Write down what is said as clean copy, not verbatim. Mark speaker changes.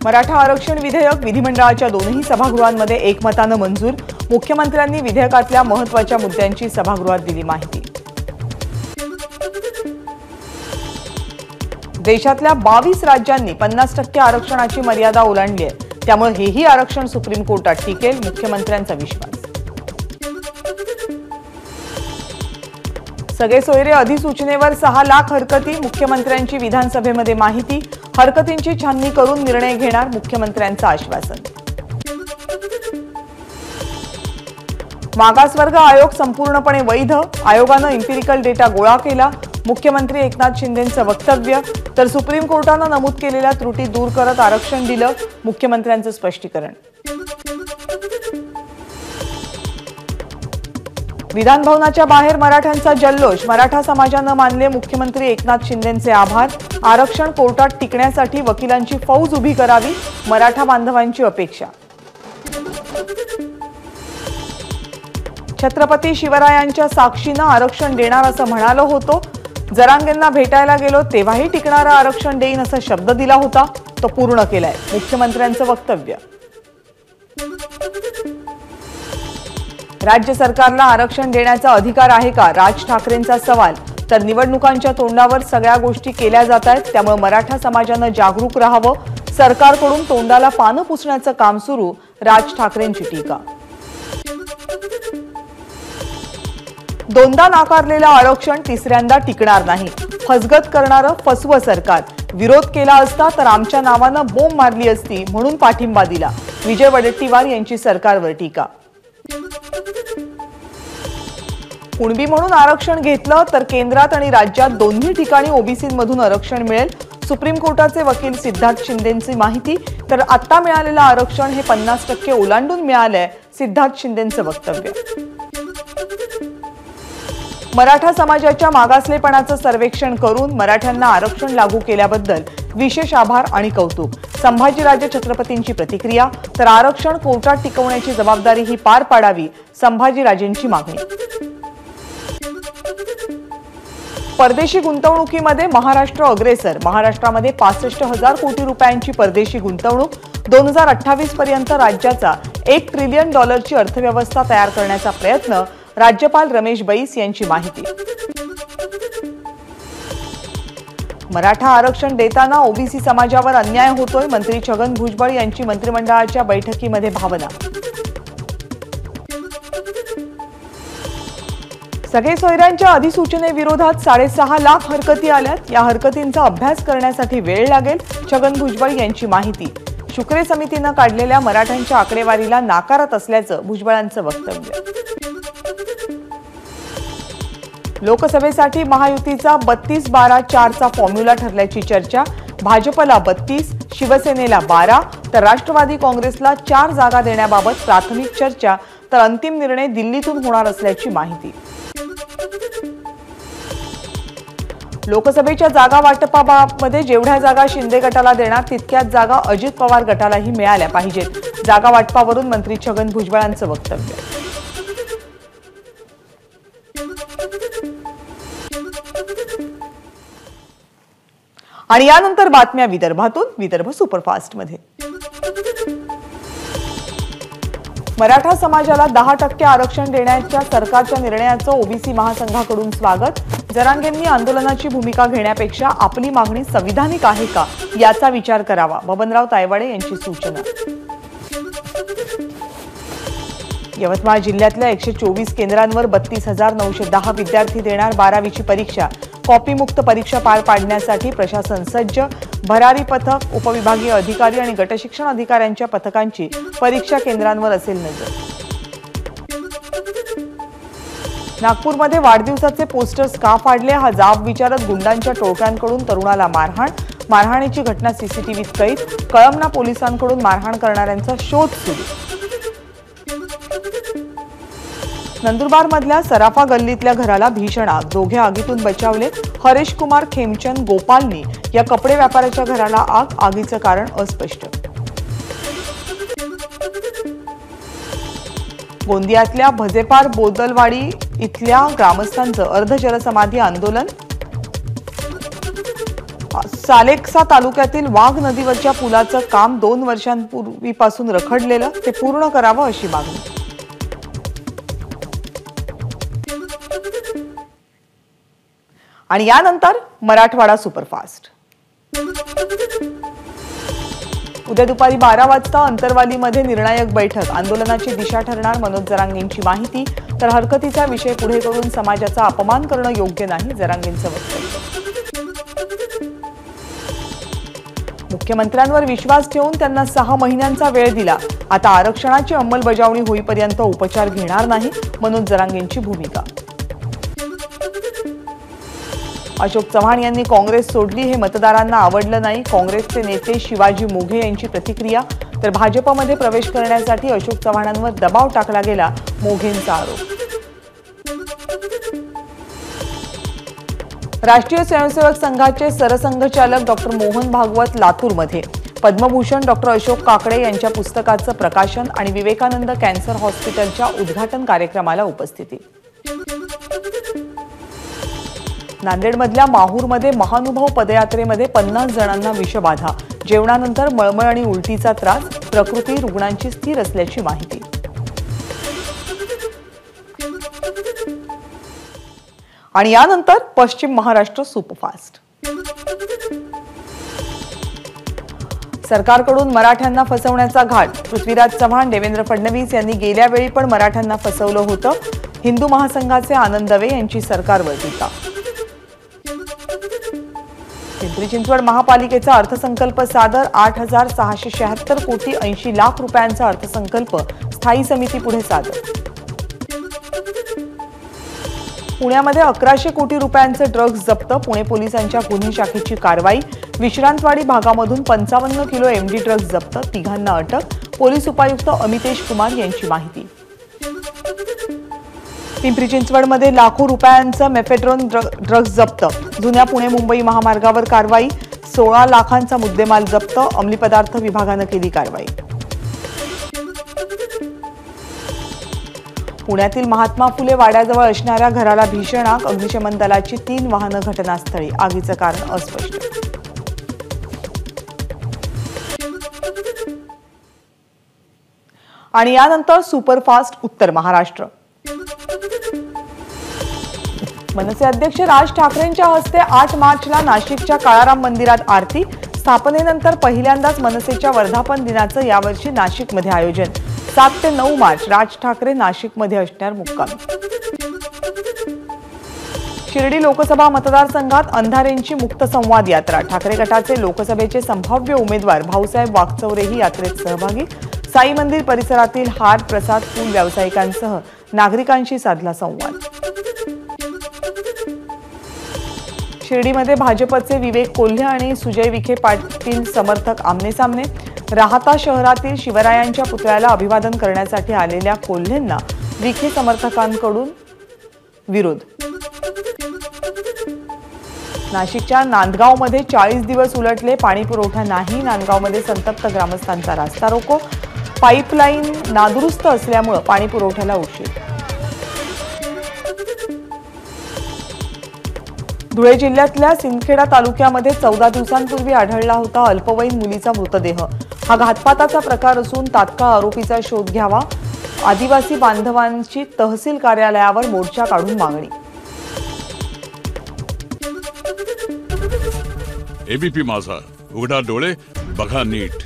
Speaker 1: मराठा आरक्षण विधेयक विधिमंडळाच्या दोन्ही सभागृहांमध्ये एकमताने मंजूर। मुख्यमंत्र्यांनी विधेयकातल्या महत्त्वाच्या मुद्द्यांची सभागृहात दिली माहिती। देशातल्या 22 राज्यांनी 50% आरक्षणाची मर्यादा ओलांडली आहे, त्यामुळे हेही आरक्षण सुप्रीम कोर्टात टिकेल, मुख्यमंत्र्यांचा विश्वास। सगळे सोयरे अधिसूचनेवर 6 लाख हरकती, मुख्यमंत्र्यांची विधानसभेमध्ये माहिती। हरकतींची छाननी करून निर्णय घेणार, मुख्यमंत्र्यांचं आश्वासन। मागासवर्ग आयोग संपूर्णपणे वैध, आयोगानं एम्पिरिकल डेटा गोळा केला। मुख्यमंत्री एकनाथ शिंदेंचं वक्तव्य, तर सुप्रीम कोर्टानं नमूद केलेल्या त्रुटी दूर करत आरक्षण दिलं, मुख्यमंत्र्यांचं स्पष्टीकरण। विधान भवनाच्या बाहेर मराठ्यांचा जल्लोष, मराठा समाजानं मानले मुख्यमंत्री एकनाथ शिंदेंचे आभार। आरक्षण कोर्टात टिकण्यासाठी वकिलांची फौज उभी करावी, मराठा बांधवांची अपेक्षा। छत्रपती शिवरायांच्या साक्षीनं आरक्षण देणार असं म्हणालो होतो, जरांगेंना भेटायला गेलो तेव्हाही टिकणारं आरक्षण देईन असा शब्द दिला होता, तो पूर्ण केलाय, मुख्यमंत्र्यांचं वक्तव्य। राज्य सरकारला आरक्षण देण्याचा अधिकार आहे का, राज ठाकरेंचा सवाल। तर निवडणुकांच्या तोंडावर सगळ्या गोष्टी केल्या जात आहेत, त्यामुळे मराठा समाजानं जागरूक राहावं, सरकारकडून तोंडाला पानं पुसण्याचं काम सुरू, राज ठाकरेंची टीका। दोनदा नाकारलेलं आरक्षण तिसऱ्यांदा टिकणार नाही, फसगत करणारं फसवं सरकार। विरोध केला असता तर आमच्या नावानं बोंब मारली असती, म्हणून पाठिंबा दिला, विजय वडेट्टीवार यांची सरकारवर टीका। कुणबी म्हणून आरक्षण घेतलं तर केंद्रात आणि राज्यात दोन्ही ठिकाणी ओबीसीमधून आरक्षण मिळेल, सुप्रीम कोर्टाचे वकील सिद्धार्थ शिंदेंची माहिती। तर आता मिळालेलं आरक्षण हे 50% ओलांडून मिळालंय, सिद्धार्थ शिंदेंचं वक्तव्य। मराठा समाजाच्या मागासलेपणाचं सर्वेक्षण करून मराठ्यांना आरक्षण लागू केल्याबद्दल विशेष आभार आणि कौतुक, संभाजीराजे छत्रपतींची प्रतिक्रिया। तर आरक्षण कोर्टात टिकवण्याची जबाबदारी ही पार पाडावी, संभाजीराजेंची मागणी। परदेशी गुंतवणुकीमध्ये महाराष्ट्र अग्रेसर, महाराष्ट्रामध्ये 65,000 कोटी रुपयांची परदेशी गुंतवणूक। 2028 पर्यंत राज्याचा $1 ट्रिलियन अर्थव्यवस्था तयार करण्याचा प्रयत्न, राज्यपाल रमेश बैस यांची माहिती। मराठा आरक्षण देताना ओबीसी समाजावर अन्याय होतोय, मंत्री छगन भुजबळ यांची मंत्रिमंडळाच्या बैठकीमध्ये भावना। सगळे सोयऱ्यांच्या अधिसूचनेविरोधात 6.5 लाख हरकती आल्यात, या हरकतींचा अभ्यास करण्यासाठी वेळ लागेल, छगन भुजबळ यांची माहिती। शुक्रे समितीनं काढलेल्या मराठ्यांच्या आकडेवारीला नाकारत असल्याचं भुजबळांचं वक्तव्य। लोकसभेसाठी महायुतीचा 32-12-4 फॉर्म्युला ठरल्याची चर्चा, भाजपला 32, शिवसेनेला 12 तर राष्ट्रवादी काँग्रेसला 4 जागा देण्याबाबत प्राथमिक चर्चा, तर अंतिम निर्णय दिल्लीतून होणार असल्याची माहिती। लोकसभेच्या जागा वाटपामध्ये जेवढ्या जागा शिंदे गटाला देणार तितक्याच जागा अजित पवार गटालाही मिळाल्या पाहिजेत, जागा वाटपावरून मंत्री छगन भुजबळांचं वक्तव्य। आणि यानंतर बातम्या विदर्भातून, विदर्भ सुपरफास्टमध्ये। मराठा समाजाला 10% आरक्षण देण्याच्या सरकारच्या निर्णयाचं ओबीसी महासंघाकडून स्वागत। जरांगेंनी आंदोलनाची भूमिका घेण्यापेक्षा आपली मागणी संविधानिक आहे का याचा विचार करावा, बबनराव तायवाडे यांची सूचना। यवतमाळ जिल्ह्यातल्या 124 केंद्रांवर 32,910 विद्यार्थी देणार 12वीची परीक्षा। कॉपीमुक्त परीक्षा पार पाडण्यासाठी प्रशासन सज्ज, भरारी पथक, उपविभागीय अधिकारी आणि गटशिक्षण अधिकाऱ्यांच्या पथकांची परीक्षा केंद्रांवर असेल नजर। नागपूरमध्ये वाढदिवसाचे पोस्टर्स का फाडले हा जाब विचारत गुंडांच्या टोळक्यांकडून तरुणाला मारहाण, मारहाणीची घटना सीसीटीव्हीत कैद, कळमना पोलिसांकडून मारहाण करणाऱ्यांचा शोध सुरू। नंदुरबारमधल्या सराफा गल्लीतल्या घराला भीषण आग, दोघे आगीतून बचावले। हरेश कुमार खेमचंद गोपालनी या कपडे व्यापाऱ्याच्या घराला आग, आगीचं कारण अस्पष्ट। गोंदियातल्या भजेपार बोदलवाडी इथल्या ग्रामस्थांचं अर्धजलसमाधी आंदोलन, सालेकसा तालुक्यातील वाघ नदीवरच्या पुलाचं काम 2 वर्षांपूर्वीपासून रखडलेलं ते पूर्ण करावं अशी मागणी. आणि यानंतर मराठवाडा सुपरफास्ट. उद्या दुपारी 12 वाजता अंतरवालीमध्ये निर्णायक बैठक. आंदोलनाची दिशा ठरणार मनोज जरांगेंची माहिती. तर हरकतीचा विषय पुढे करून समाजाचा अपमान करणं योग्य नाही, जरांगेंचं वक्तव्य. मुख्यमंत्र्यांवर विश्वास ठेवून त्यांना 6 महिन्यांचा वेळ दिला. आता आरक्षणाची अंमलबजावणी होईपर्यंत उपचार घेणार नाही, मनोज जरांगेंची भूमिका. अशोक चव्हाण यांनी काँग्रेस सोडली हे मतदारांना आवडलं नाही. काँग्रेसचे नेते शिवाजी मोघे यांची प्रतिक्रिया. तर भाजपमध्ये प्रवेश करण्यासाठी अशोक चव्हाणांवर दबाव टाकला गेला, मोघेंचा आरोप. राष्ट्रीय स्वयंसेवक संघाचे सरसंघचालक डॉक्टर मोहन भागवत लातूरमध्ये. पद्मभूषण डॉक्टर अशोक काकडे यांच्या पुस्तकाचं प्रकाशन आणि विवेकानंद कॅन्सर हॉस्पिटलच्या उद्घाटन कार्यक्रमाला उपस्थिती. नांदेडमधल्या माहूरमध्ये महानुभाव पदयात्रेमध्ये 50 जणांना विषबाधा. जेवणानंतर मळमळ आणि उलटीचा त्रास. प्रकृती रुग्णांची स्थिर असल्याची माहिती. आणि यानंतर पश्चिम महाराष्ट्र सुपरफास्ट. सरकारकडून मराठ्यांना फसवण्याचा घाट. पृथ्वीराज चव्हाण. देवेंद्र फडणवीस यांनी गेल्या वेळी पण मराठ्यांना फसवलं होतं. हिंदू महासंघाचे आनंद दवे यांची सरकारवर टीका. पिंपरी चिंचवड महापालिकेचा अर्थसंकल्प सादर. 8,676 कोटी 80 लाख रुपयांचा अर्थसंकल्प स्थायी समितीपुढे सादर. पुण्यामध्ये 1100 कोटी रुपयांचे ड्रग्ज जप्त. पुणे पोलिसांच्या गुन्हे शाखेची कारवाई. विश्रांतवाडी भागामधून 55 किलो एमडी ड्रग्ज जप्त. 3घांना अटक. पोलीस उपायुक्त अमितेश कुमार यांची माहिती. पिंपरी चिंचवडमध्ये लाखो रुपयांचा मेफेड्रोन ड्रग्ज जप्त. जुन्या पुणे मुंबई महामार्गावर कारवाई. 16 लाखांचा मुद्देमाल जप्त. अंमली पदार्थ विभागानं केली कारवाई. पुण्यातील महात्मा फुले वाड्याजवळ असणाऱ्या घराला भीषण आग. अग्निशमन दलाची 3 वाहनं घटनास्थळी. आगीचं कारण अस्पष्ट. आणि यानंतर सुपरफास्ट उत्तर महाराष्ट्र. मनसे अध्यक्ष राज ठाकरेंच्या हस्ते 8 मार्चला नाशिकच्या काळाराम मंदिरात आरती. स्थापनेनंतर पहिल्यांदाच मनसेच्या वर्धापन दिनाचं यावर्षी नाशिकमध्ये आयोजन. 7 ते 9 मार्च राज ठाकरे नाशिकमध्ये असणार मुक्कामी. शिर्डी लोकसभा मतदारसंघात अंधारेंची मुक्त संवाद यात्रा. ठाकरे गटाचे लोकसभेचे संभाव्य उमेदवार भाऊसाहेब वागचौरेही यात्रेत सहभागी. साई मंदिर परिसरातील हार प्रसाद फूल व्यावसायिकांसह नागरिकांशी साधला संवाद. शिर्डीमध्ये भाजपचे विवेक कोल्हे आणि सुजय विखे पाटील समर्थक आमनेसामने. राहाता शहरातील शिवरायांच्या पुतळ्याला अभिवादन करण्यासाठी आलेल्या कोल्हेंना विखे समर्थकांकडून विरोध. नाशिकच्या नांदगावमध्ये 40 दिवस उलटले, पाणी पुरवठा नाही. नांदगावमध्ये संतप्त ग्रामस्थांचा रास्ता रोको. पाईपलाईन नादुरुस्त असल्यामुळे पाणी पुरवठ्याला उशीर. धुळे जिल्ह्यातल्या सिंदखेडा तालुक्यामध्ये 14 दिवसांपूर्वी आढळला होता अल्पवयीन मुलीचा मृतदेह. हा घातपाताचा प्रकार असून तात्काळ आरोपीचा शोध घ्यावा. आदिवासी बांधवांची तहसील कार्यालयावर मोर्चा काढून मागणी.
Speaker 2: एबीपी माझा, उघडा डोळे बघा नीट.